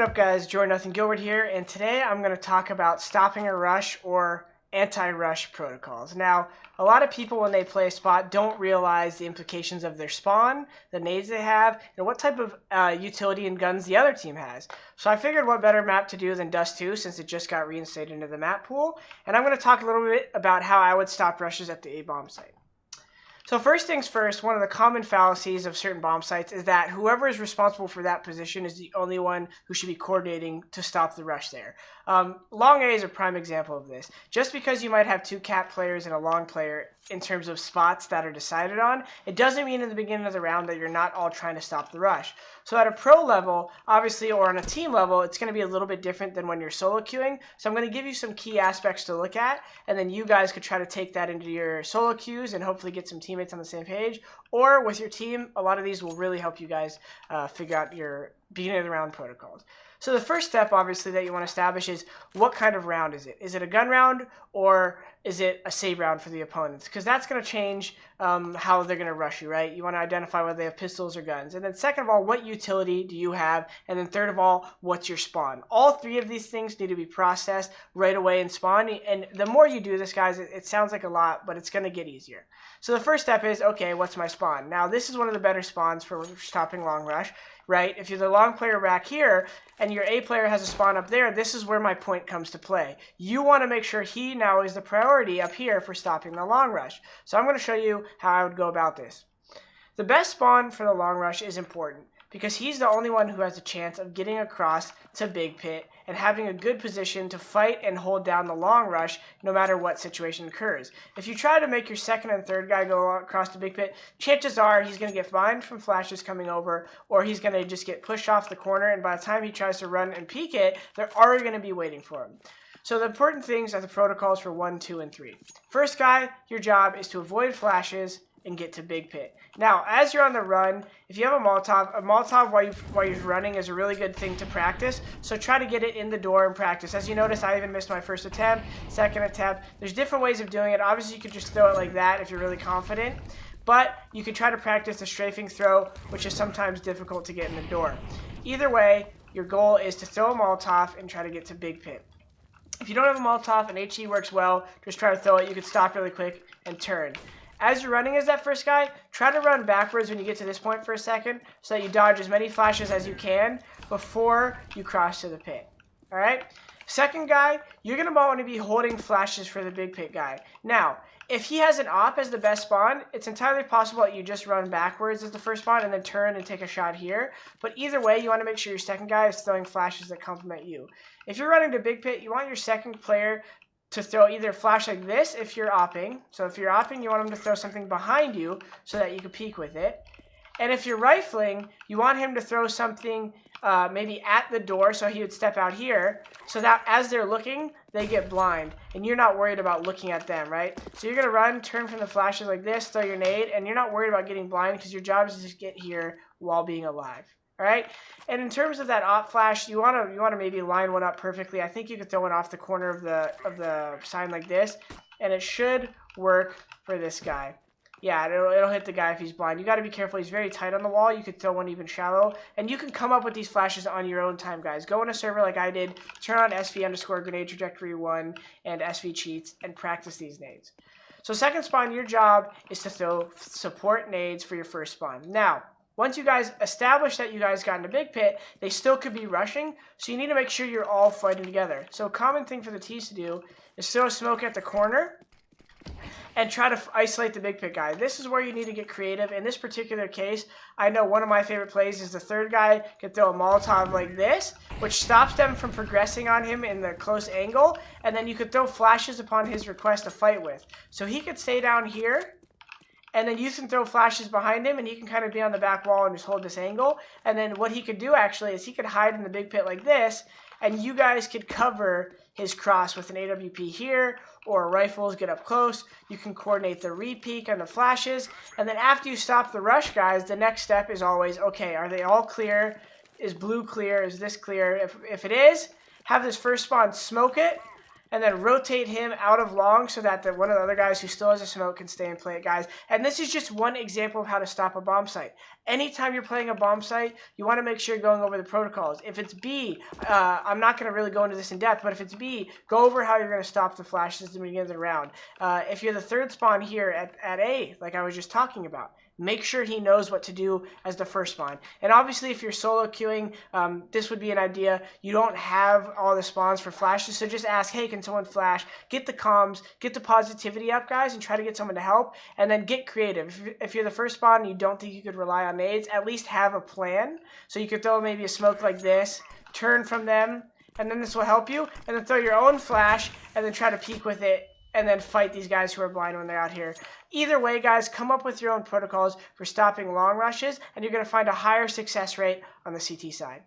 up, guys? n0thing Gilbert here, and today I'm going to talk about stopping a rush or anti-rush protocols. Now, a lot of people when they play a spot don't realize the implications of their spawn, the nades they have, and what type of utility and guns the other team has. So I figured what better map to do than Dust2 since it just got reinstated into the map pool, and I'm going to talk a little bit about how I would stop rushes at the A-bomb site. So first things first, one of the common fallacies of certain bomb sites is that whoever is responsible for that position is the only one who should be coordinating to stop the rush there. Long A is a prime example of this. Just because you might have two cap players and a long player in terms of spots that are decided on, it doesn't mean in the beginning of the round that you're not all trying to stop the rush. So at a pro level, obviously, or on a team level, it's going to be a little bit different than when you're solo queuing. So I'm going to give you some key aspects to look at, and then you guys could try to take that into your solo queues and hopefully get some teammates on the same page. Or with your team, a lot of these will really help you guys figure out your beginning of the round protocols. So the first step, obviously, that you want to establish is what kind of round is it? Is it a gun round or is it a save round for the opponents? Because that's going to change how they're going to rush you, right? You want to identify whether they have pistols or guns. And then second of all, what utility do you have? And then third of all, what's your spawn? All three of these things need to be processed right away in spawn. And the more you do this, guys, it sounds like a lot, but it's going to get easier. So the first step is, okay, what's my spawn? Now, this is one of the better spawns for stopping long rush, right? If you're the long player back here and your A player has a spawn up there, this is where my point comes to play. You want to make sure he now is the priority up here for stopping the long rush. So I'm going to show you how I would go about this. The best spawn for the long rush is important because he's the only one who has a chance of getting across to Big Pit and having a good position to fight and hold down the long rush no matter what situation occurs. If you try to make your second and third guy go across to Big Pit, chances are he's going to get blind from flashes coming over, or he's going to just get pushed off the corner, and by the time he tries to run and peek it, they're already going to be waiting for him. So the important things are the protocols for 1, 2, and 3. First guy, your job is to avoid flashes and get to Big Pit. Now, as you're on the run, if you have a Molotov while you're running is a really good thing to practice. So try to get it in the door and practice. As you notice, I even missed my first attempt, second attempt. There's different ways of doing it. Obviously, you could just throw it like that if you're really confident. But you could try to practice the strafing throw, which is sometimes difficult to get in the door. Either way, your goal is to throw a Molotov and try to get to Big Pit. If you don't have a Molotov and HE works well, just try to throw it. You can stop really quick and turn. As you're running as that first guy, try to run backwards when you get to this point for a second so that you dodge as many flashes as you can before you cross to the pit. Alright? Second guy, you're going to want to be holding flashes for the Big Pit guy. Now, if he has an op as the best spawn, it's entirely possible that you just run backwards as the first spawn and then turn and take a shot here. But either way, you want to make sure your second guy is throwing flashes that complement you. If you're running to Big Pit, you want your second player to throw either a flash like this if you're opping. So if you're opping, you want him to throw something behind you so that you can peek with it. And if you're rifling, you want him to throw something maybe at the door, so he would step out here, so that as they're looking, they get blind, and you're not worried about looking at them, right? So you're going to run, turn from the flashes like this, throw your nade, and you're not worried about getting blind because your job is to just get here while being alive. All right, and in terms of that op flash, you want to maybe line one up perfectly. I think you could throw one off the corner of the sign like this, and it should work for this guy. Yeah, it'll hit the guy if he's blind. You got to be careful. He's very tight on the wall. You could throw one even shallow, and you can come up with these flashes on your own time, guys. Go on a server like I did, turn on SV_grenade trajectory 1 and SV cheats, and practice these nades. So second spawn, your job is to throw support nades for your first spawn. Now, once you guys establish that you guys got into Big Pit, they still could be rushing, so you need to make sure you're all fighting together. So a common thing for the T's to do is throw a smoke at the corner and try to isolate the Big Pit guy. This is where you need to get creative. In this particular case, I know one of my favorite plays is the third guy can throw a Molotov like this, which stops them from progressing on him in the close angle, and then you could throw flashes upon his request to fight with. So he could stay down here, and then you can throw flashes behind him, and he can kind of be on the back wall and just hold this angle. And then what he could do, actually, is he could hide in the Big Pit like this, and you guys could cover his cross with an AWP here, or rifles, get up close. You can coordinate the re-peek and the flashes. And then after you stop the rush, guys, the next step is always, okay, are they all clear? Is blue clear? Is this clear? If it is, have this first spawn smoke it, and then rotate him out of long so that one of the other guys who still has a smoke can stay and play it, guys. And this is just one example of how to stop a bomb site. Anytime you're playing a bomb site, you want to make sure you're going over the protocols. If it's B, I'm not going to really go into this in depth, but if it's B, go over how you're going to stop the flashes at the beginning of the round. If you're the third spawn here at A, like I was just talking about, make sure he knows what to do as the first spawn. And obviously, if you're solo queuing, this would be an idea. You don't have all the spawns for flashes, so just ask, hey, can someone flash? Get the comms, get the positivity up, guys, and try to get someone to help, and then get creative. If you're the first spawn and you don't think you could rely on nades, at least have a plan. So you could throw maybe a smoke like this, turn from them, and then this will help you, and then throw your own flash, and then try to peek with it, and then fight these guys who are blind when they're out here. Either way, guys, come up with your own protocols for stopping long rushes, and you're going to find a higher success rate on the CT side.